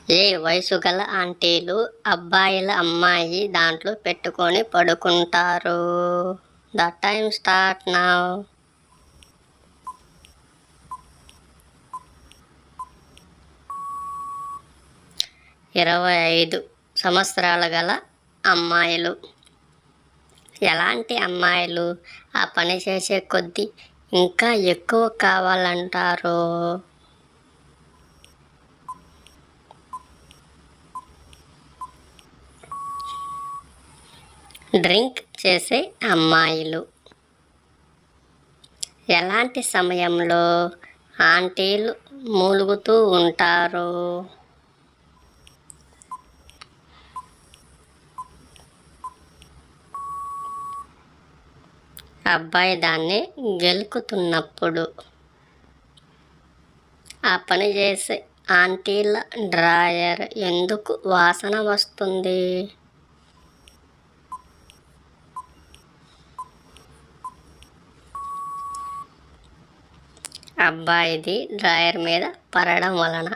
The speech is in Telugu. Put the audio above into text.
ఏ వయసు గల ఆంటీలు అబ్బాయిల అమ్మాయి దాంట్లో పెట్టుకొని పడుకుంటారు? The time start now. 25 సంవత్సరాల గల అమ్మాయిలు. ఎలాంటి అమ్మాయిలు ఆ పని చేసే కొద్దీ ఇంకా ఎక్కువ కావాలంటారు? డ్రింక్ చేసే అమ్మాయిలు. ఎలాంటి సమయంలో ఆంటీలు మూలుగుతూ ఉంటారు? అబ్బాయి దాన్ని గెలుకుతున్నప్పుడు. ఆ పని చేసే ఆంటీల డ్రాయర్ ఎందుకు వాసన వస్తుంది? అబ్బాయిది డ్రాయర్ మీద పడడం వలన.